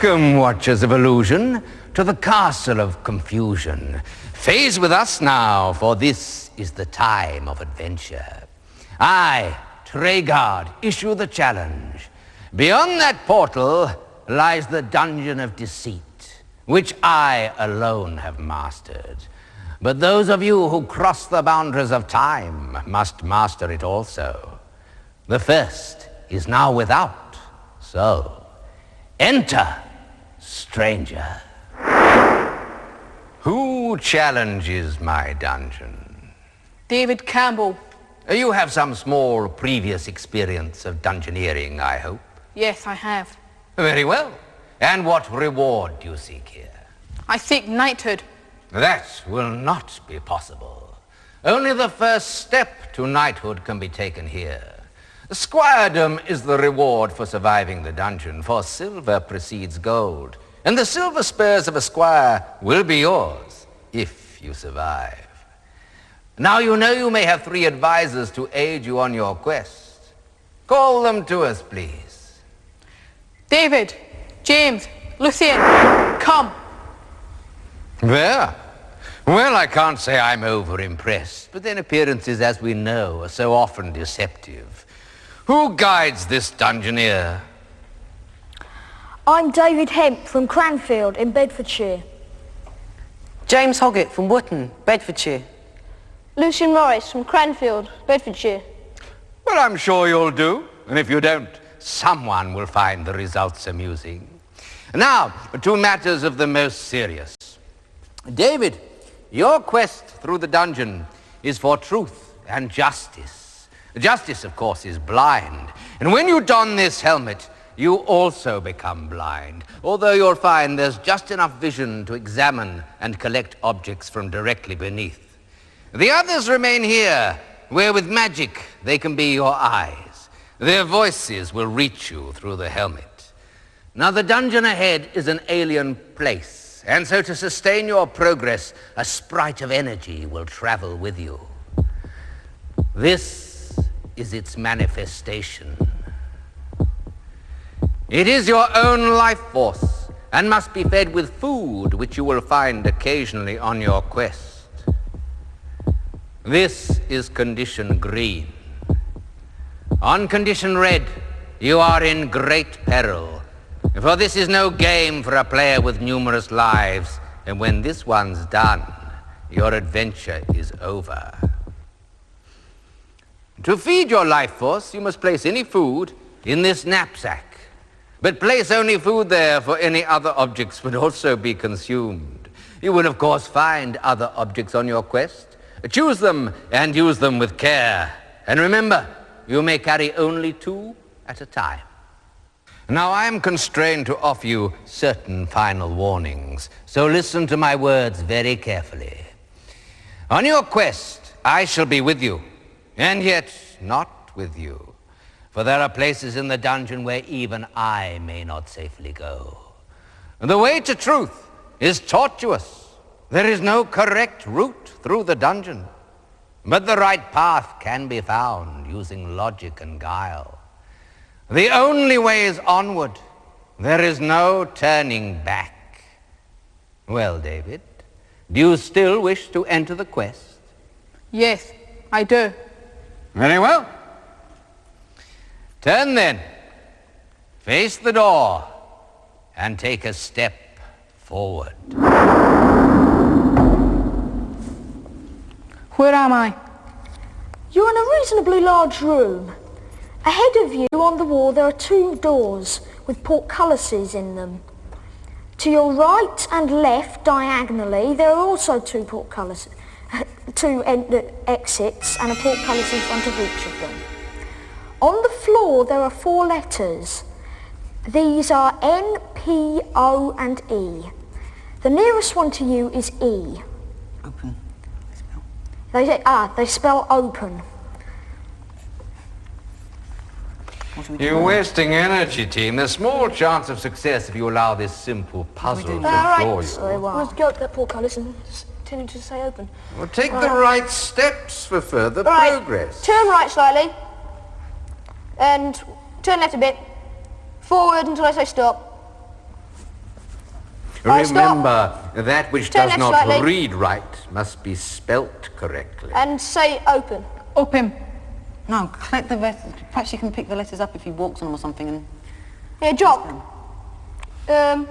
Welcome, Watchers of Illusion, to the Castle of Confusion. Phase with us now, for this is the time of adventure. I, Treguard, issue the challenge. Beyond that portal lies the Dungeon of Deceit, which I alone have mastered. But those of you who cross the boundaries of time must master it also. The first is now without, so enter, stranger. Who challenges my dungeon? David Campbell. You have some small previous experience of dungeoneering, I hope. Yes, I have. Very well. And what reward do you seek here? I seek knighthood. That will not be possible. Only the first step to knighthood can be taken here. Squiredom is the reward for surviving the dungeon, for silver precedes gold. And the silver spurs of a squire will be yours, if you survive. Now you know you may have 3 advisors to aid you on your quest. Call them to us, please. David, James, Lucian, come. There. Well, I can't say I'm over-impressed, but then appearances, as we know, are so often deceptive. Who guides this dungeoneer? I'm David Hemp from Cranfield in Bedfordshire. James Hoggett from Wootton, Bedfordshire. Lucian Morris from Cranfield, Bedfordshire. Well, I'm sure you'll do. And if you don't, someone will find the results amusing. Now, to matters of the most serious. David, your quest through the dungeon is for truth and justice. Justice, of course, is blind. And when you don this helmet, you also become blind. Although you'll find there's just enough vision to examine and collect objects from directly beneath. The others remain here, where with magic they can be your eyes. Their voices will reach you through the helmet. Now, the dungeon ahead is an alien place, and so to sustain your progress, a sprite of energy will travel with you. This is its manifestation. It is your own life force, and must be fed with food, which you will find occasionally on your quest. This is condition green. On condition red, you are in great peril, for this is no game for a player with numerous lives, and when this one's done, your adventure is over. To feed your life force, you must place any food in this knapsack. But place only food there, for any other objects would also be consumed. You will, of course, find other objects on your quest. Choose them and use them with care. And remember, you may carry only 2 at a time. Now, I am constrained to offer you certain final warnings, so listen to my words very carefully. On your quest, I shall be with you. And yet not with you, for there are places in the dungeon where even I may not safely go. The way to truth is tortuous. There is no correct route through the dungeon, but the right path can be found using logic and guile. The only way is onward. There is no turning back. Well, David, do you still wish to enter the quest? Yes, I do. Very well. Turn then, face the door, and take a step forward. Where am I? You're in a reasonably large room. Ahead of you on the wall there are 2 doors with portcullises in them. To your right and left diagonally there are also 2 portcullises. 2 exits and a portcullis in front of each of them. On the floor there are 4 letters. These are N, P, O and E. The nearest one to you is E. Open. They spell open. You're wasting energy, team. There's small chance of success if you allow this simple puzzle to floor you. Let's go to that portcullis and tell to say open. Well, take the right steps for further progress. Turn right slightly. And turn left a bit. Forward until I say stop. Right, stop. Remember, that which Turn does left not slightly. read right must be spelt correctly. And say open. Open. No, collect the letters. Perhaps you can pick the letters up if he walks on them or something and Here, drop. Can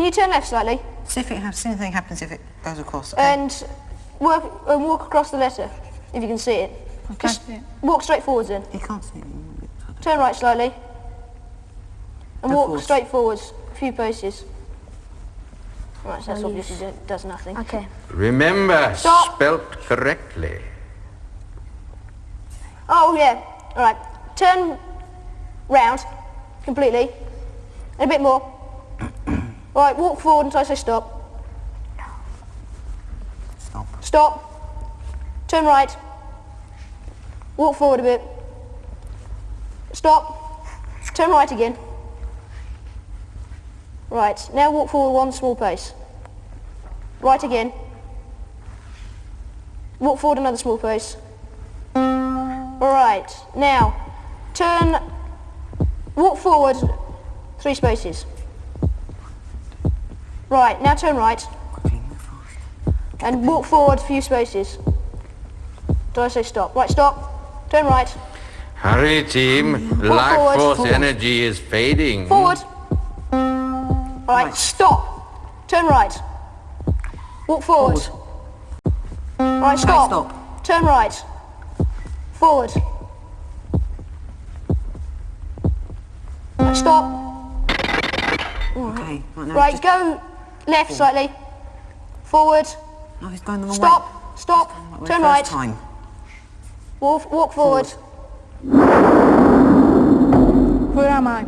you turn left slightly? see if anything happens if it goes across. And walk across the letter, if you can see it. I can't see it. Walk straight forwards then. You can't see it. Turn right slightly. And Go walk forwards. straight forwards, a few paces. Right, so that's obviously does nothing. Okay. Remember, Stop. spelt correctly. Oh yeah, alright. Turn round, completely. And a bit more. Right, walk forward until I say stop. Stop. Stop. Turn right. Walk forward a bit. Stop. Turn right again. Right, now walk forward one small pace. Right again. Walk forward another small pace. Right, now walk forward 3 spaces. Right, now turn right. And walk forward a few spaces. Do I say stop? Right, stop. Turn right. Hurry, team. Life forward. force Forward. energy is fading. Forward. Right, stop. Turn right. Walk forward. Right, stop. stop. Turn right. Forward. Right, stop. Okay. Right, now Right, just- go left slightly. Forward. No, he's going the wrong way. Stop. Stop. Right, Turn first right. Time. Walk forward. Where am I?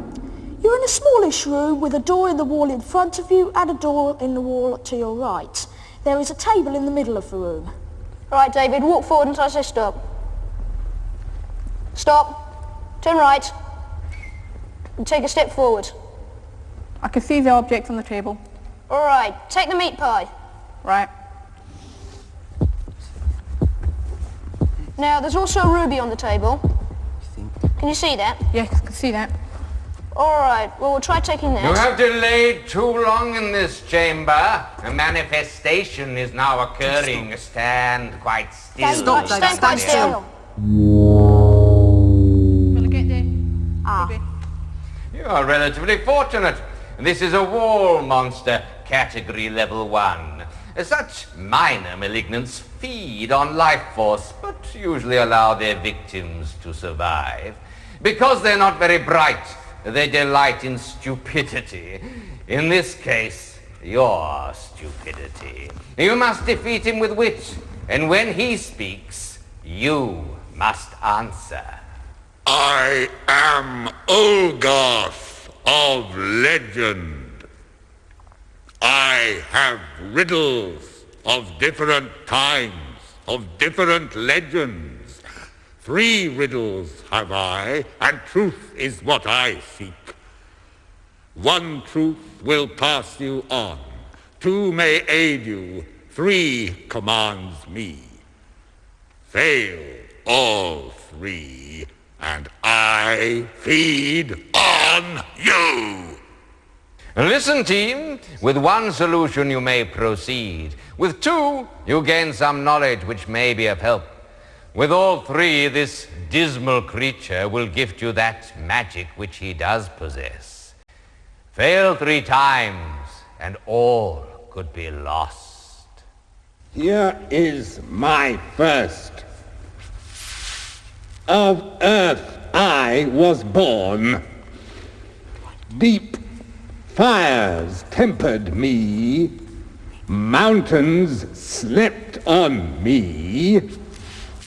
You're in a smallish room with a door in the wall in front of you and a door in the wall to your right. There is a table in the middle of the room. Right, David, walk forward until I say stop. Stop. Turn right. And take a step forward. I can see the object on the table. All right, take the meat pie. Right. Now, there's also a ruby on the table. Can you see that? Yes, I can see that. All right, well, we'll try taking You that. have delayed too long in this chamber. A manifestation is now occurring. Stand quite still. Stop, stand quite still. Will I get the ruby? You are relatively fortunate. This is a wall monster, category level 1. Such minor malignants feed on life force, but usually allow their victims to survive. Because they're not very bright, they delight in stupidity. In this case, your stupidity. You must defeat him with wit, and when he speaks, you must answer. I am Olgoth of legend. I have riddles of different kinds, of different legends. 3 riddles have I, and truth is what I seek. 1 truth will pass you on, 2 may aid you, 3 commands me. Fail all 3, and I feed on you. Listen, team. With 1 solution you may proceed. With 2, you gain some knowledge which may be of help. With all 3, this dismal creature will gift you that magic which he does possess. Fail 3 times, and all could be lost. Here is my first. Of earth I was born. Deep fires tempered me. Mountains slept on me.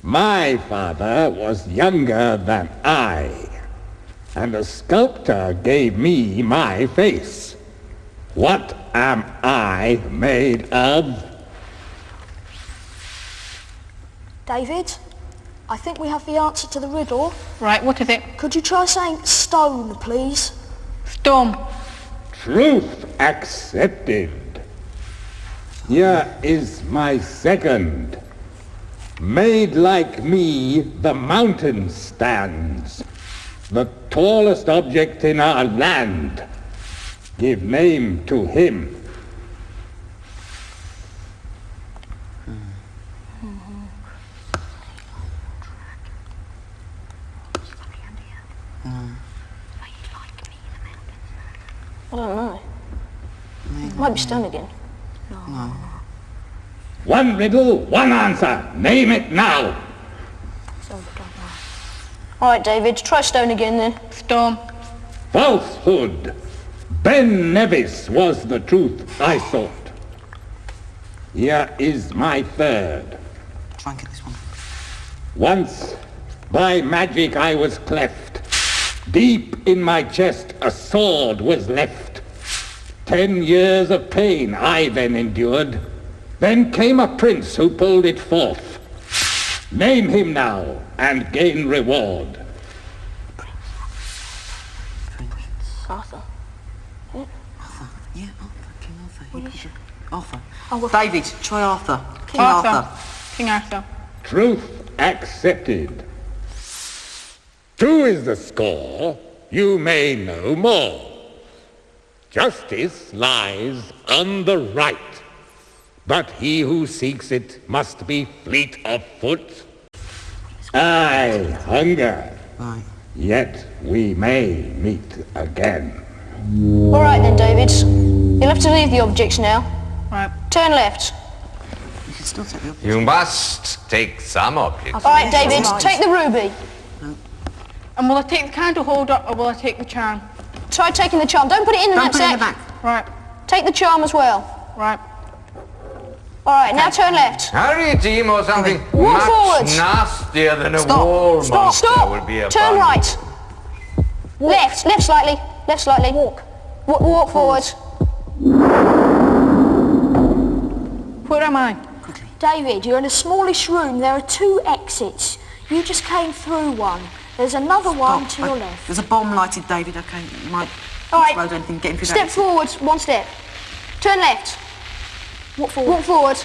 My father was younger than I, and a sculptor gave me my face. What am I made of? David, I think we have the answer to the riddle. Right, what is it? Could you try saying stone, please? Stone. Truth accepted. Here is my second. Made like me, the mountain stands, the tallest object in our land. Give name to him, Might be stone again. One riddle, one answer. Name it now. All right, David, try stone again then. Storm. Falsehood. Ben Nevis was the truth I sought. Here is my third. Try and get this one. Once, by magic I was cleft. Deep in my chest a sword was left. 10 years of pain I then endured. Then came a prince who pulled it forth. Name him now and gain reward. Arthur. Arthur. Yeah, Arthur. King Arthur. What He is could- Arthur. Oh, well- David, try Arthur. King Arthur. Arthur. King Arthur. Truth accepted. 2 is the score. You may know more. Justice lies on the right, but he who seeks it must be fleet of foot. I hunger, Right. yet we may meet again. All right then, David. You'll have to leave the objects now. Right. Turn left. You can still take the opposite. You must take some objects. All right, David, take the ruby. And will I take the candle holder or will I take the charm? Try taking the charm. Don't put it in the Don't put it in the knapsack. back. Right. Take the charm as well. Right. All right, now turn left. Hurry, team, or something Walk much forwards. nastier than a Stop. wall Stop, monster stop. would be a Turn fun. right. Left slightly. Left slightly. Walk. Walk forward. Where am I? David, you're in a smallish room. There are 2 exits. You just came through one. There's another one to your left. There's a bomb lighted, David. Okay, you might All right. explode anything. Get him through Step that. forward, 1 step. Turn left. Walk forward. Walk forward.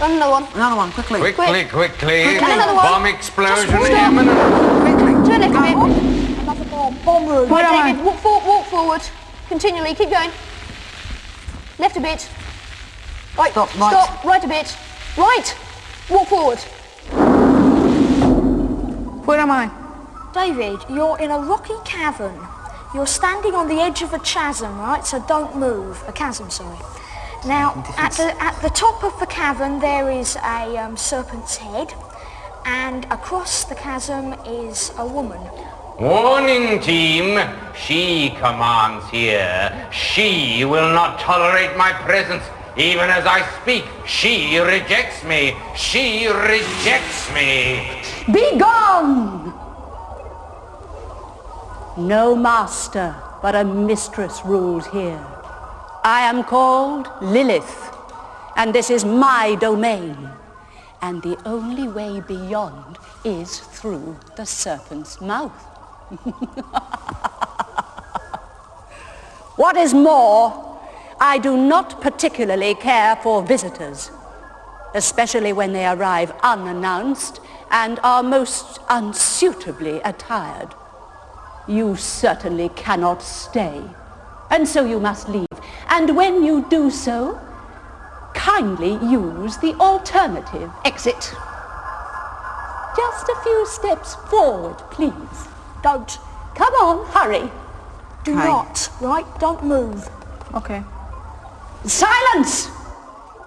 Run another one. Another one, quickly. Quickly, quickly. Another one. Bomb explosion Just stop. imminent. Turn left a bit. Another bomb room. Where am David, walk forward. Continually, keep going. Left a bit. Right, Stop, right. Stop, right a bit. Right. Walk forward. Where am I? David, you're in a rocky cavern. You're standing on the edge of a chasm, right? So don't move. A chasm, sorry. Now, at the top of the cavern, there is a serpent's head, and across the chasm is a woman. Warning, team. She commands here. She will not tolerate my presence. Even as I speak, she rejects me. She rejects me. Be gone! No master, but a mistress rules here. I am called Lilith, and this is my domain. And the only way beyond is through the serpent's mouth. What is more, I do not particularly care for visitors, especially when they arrive unannounced and are most unsuitably attired. You certainly cannot stay, and so you must leave. And when you do so, kindly use the alternative exit. Just a few steps forward, please. Don't. Come on, hurry. Do Okay. not, right? Don't move. Okay. Silence!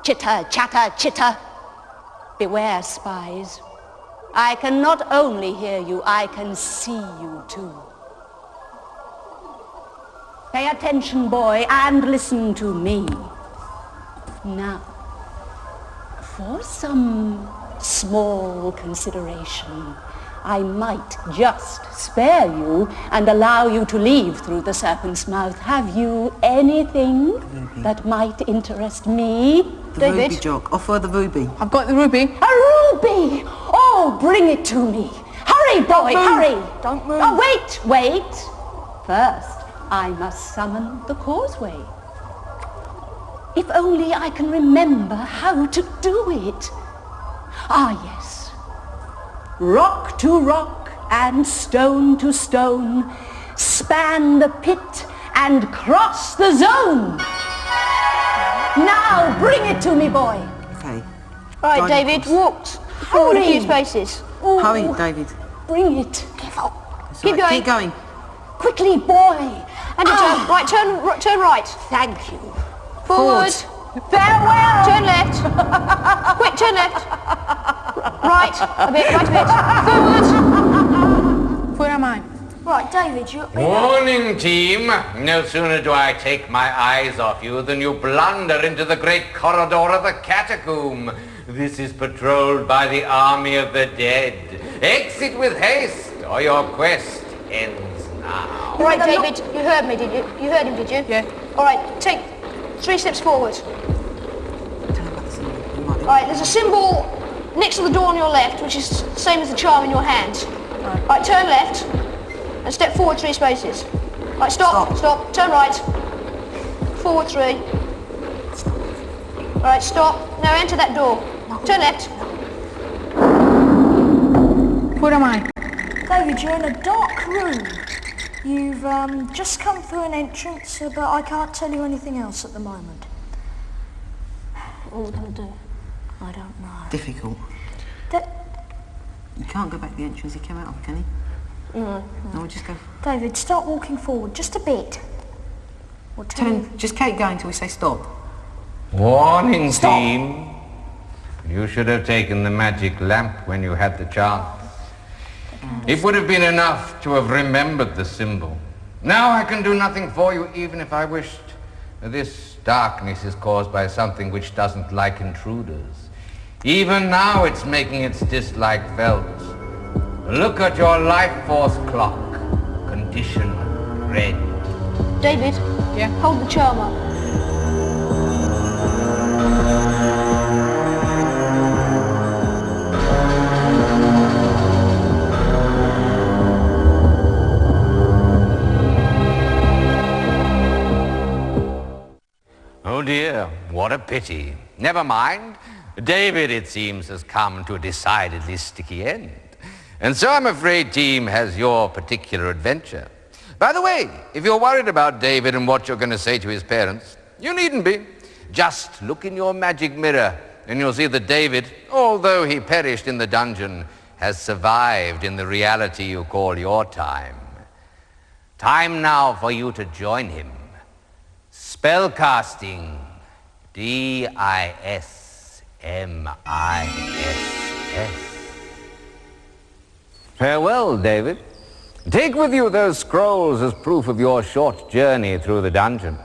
Chitter, chatter, chitter. Beware, spies. I can not only hear you, I can see you too. Pay attention, boy, and listen to me. Now, for some small consideration, I might just spare you and allow you to leave through the serpent's mouth. Have you anything that might interest me? The David? ruby jog. Offer the ruby. I've got the ruby. A ruby! Oh, bring it to me. Hurry, boy, hurry! Don't move. Oh, wait. First, I must summon the causeway. If only I can remember how to do it. Ah, yes. Rock to rock and stone to stone, span the pit and cross the zone. Now, bring it to me, boy. Okay. All right, Guide David, across. walk forward a few Hurry. spaces. Oh, Hurry, David. bring it. Careful. It's Keep all right. going. Keep going. Quickly, boy. And your turn. Right, turn right. Thank you. Forward. Farewell! Turn left. Quick, turn left. Right a bit. Forward. Where am I? Right, David, you... Warning, team. No sooner do I take my eyes off you than you blunder into the great corridor of the catacomb. This is patrolled by the army of the dead. Exit with haste, or your quest ends now. All right, David, you heard me, did you? You heard him, did you? Yeah. All right, take 3 steps forward. All right, there's a symbol next to the door on your left, which is the same as the charm in your hand. All right, turn left and step forward 3 spaces. All right, stop, turn right. Forward 3. All right, stop. Now enter that door. Turn left. Where am I? David, you're in a dark room. You've just come through an entrance, but I can't tell you anything else at the moment. What are we going to do? I don't know. Difficult. You can't go back the entrance he came out of, can he? No. No, we'll just go. David, start walking forward just a bit. Just keep going till we say stop. Warning, team. You should have taken the magic lamp when you had the chance. It would have been enough to have remembered the symbol. Now I can do nothing for you, even if I wished. This darkness is caused by something which doesn't like intruders. Even now it's making its dislike felt. Look at your life force clock. Condition red. David? Yeah? Hold the charm up. Oh dear, what a pity. Never mind. David, it seems, has come to a decidedly sticky end. And so I'm afraid team has your particular adventure. By the way, if you're worried about David and what you're going to say to his parents, you needn't be. Just look in your magic mirror and you'll see that David, although he perished in the dungeon, has survived in the reality you call your time. Time now for you to join him. Spellcasting. D-I-S-M-I-S-S. Farewell, David. Take with you those scrolls as proof of your short journey through the dungeon.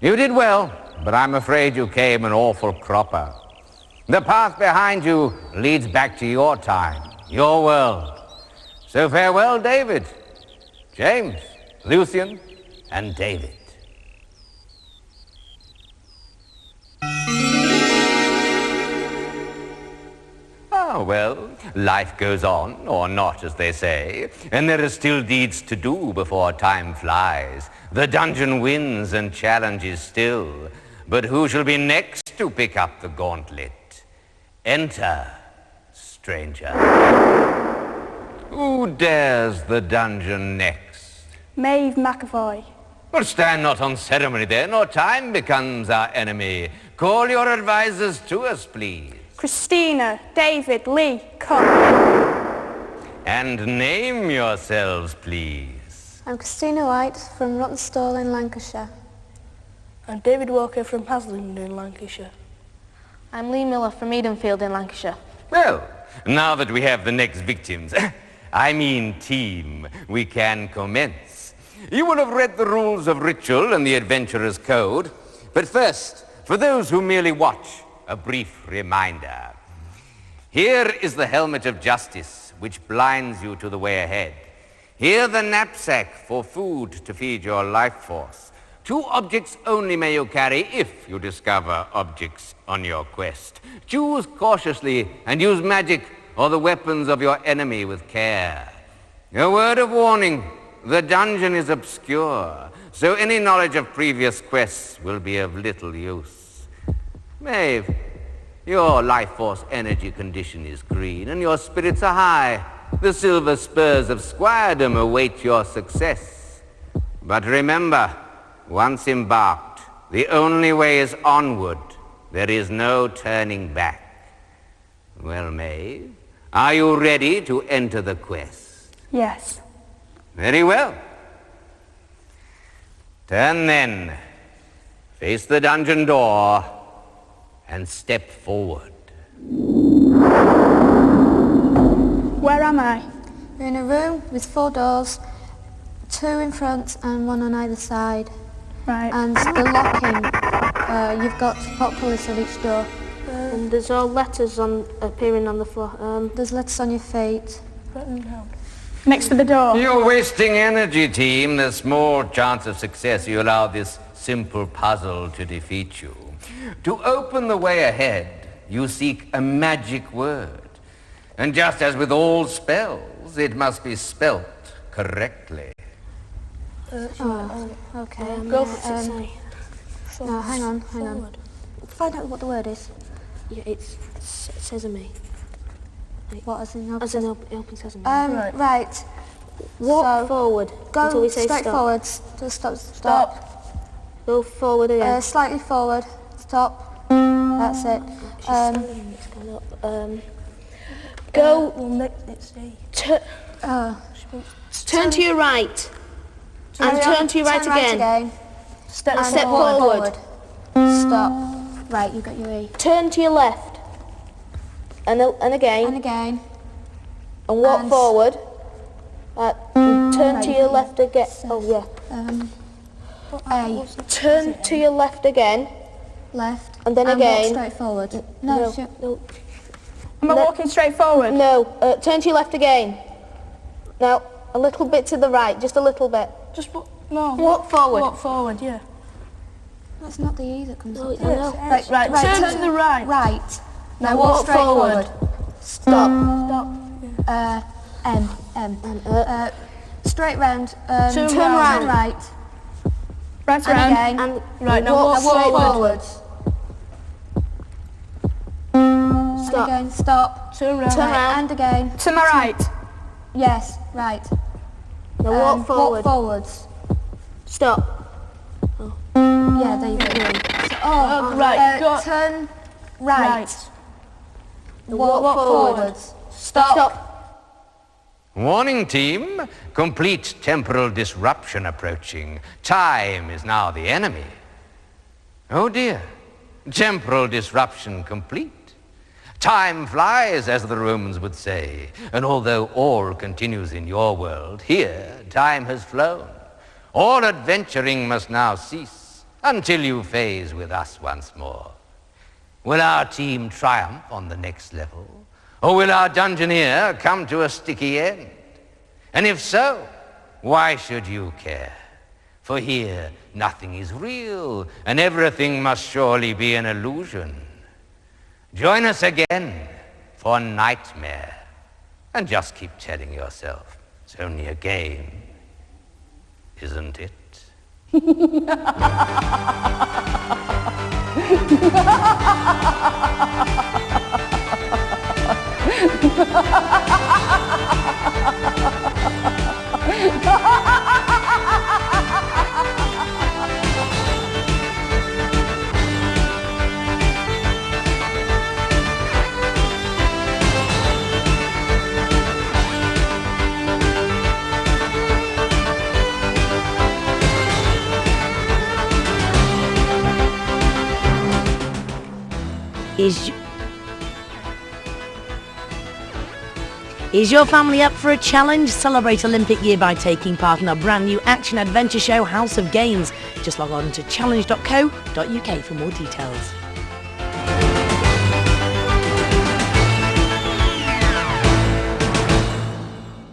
You did well, but I'm afraid you came an awful cropper. The path behind you leads back to your time, your world. So farewell, David, James, Lucian, and David. Oh, well, life goes on, or not, as they say, and there are still deeds to do before time flies. The dungeon wins and challenges still, but who shall be next to pick up the gauntlet? Enter, stranger. Who dares the dungeon next? Maeve McAvoy. Well, stand not on ceremony then, or time becomes our enemy. Call your advisors to us, please. Christina, David, Lee, come. And name yourselves, please. I'm Christina White from Rottenstall in Lancashire. I'm David Walker from Haslingden in Lancashire. I'm Lee Miller from Edenfield in Lancashire. Well, now that we have the next victims, I mean team, we can commence. You will have read the rules of ritual and the adventurer's code. But first, for those who merely watch, a brief reminder. Here is the helmet of justice, which blinds you to the way ahead. Here the knapsack for food to feed your life force. 2 objects only may you carry if you discover objects on your quest. Choose cautiously and use magic or the weapons of your enemy with care. A word of warning, the dungeon is obscure, so any knowledge of previous quests will be of little use. Maeve, your life force energy condition is green and your spirits are high. The silver spurs of squiredom await your success. But remember, once embarked, the only way is onward. There is no turning back. Well, Maeve, are you ready to enter the quest? Yes. Very well. Turn then. Face the dungeon door and step forward. Where am I? You're in a room with 4 doors, 2 in front and 1 on either side. Right. And the locking, you've got portcullis on each door. And there's all letters appearing on the floor. There's letters on your feet. Next to the door. You're wasting energy, team. There's small chance of success. You allow this simple puzzle to defeat you. To open the way ahead, you seek a magic word. And just as with all spells, it must be spelt correctly. Okay. Go for it, say. No, hang on. Find out what the word is. Yeah, it's sesame. What, as in As in open sesame. right. Walk forward until Go we say straight stop. forward. Stop. Go forward again. Slightly forward. Stop. That's it. Go. It's A. Turn to your right. And turn to your right again. Step forward. Stop. Right, you got your E. Turn to your left. And again. And again. And walk And forward. Turn to your left again. Oh, yeah. A. Turn to your left again. Left. And then walk again. straight forward. No. Am I walking straight forward? No. Turn to your left again. Now, a little bit to the right. Just a little bit. Just no. Walk forward. Walk forward, yeah. That's not the E that comes up. I know. Right. Turn to the right. Right. Now walk straight forward. Stop. M. Straight round. Turn Turn round. right. Right And around. again. And Right, now walk straight forward. And Stop. again. Stop. Turn round. Turn round. And again. To my right. Yes. Right. Now walk forward. Walk forwards. Stop. Yeah, there you go. Right. Go. Turn right. Walk forward. Stop. Warning, team. Complete temporal disruption approaching. Time is now the enemy. Oh dear. Temporal disruption complete. Time flies, as the Romans would say. And although all continues in your world, here time has flown. All adventuring must now cease until you phase with us once more. Will our team triumph on the next level? Or will our dungeoneer come to a sticky end? And if so, why should you care? For here, nothing is real, and everything must surely be an illusion. Join us again for Knightmare, and just keep telling yourself, it's only a game, isn't it? Is your family up for a challenge? Celebrate Olympic year by taking part in our brand new action-adventure show, House of Games. Just log on to challenge.co.uk for more details.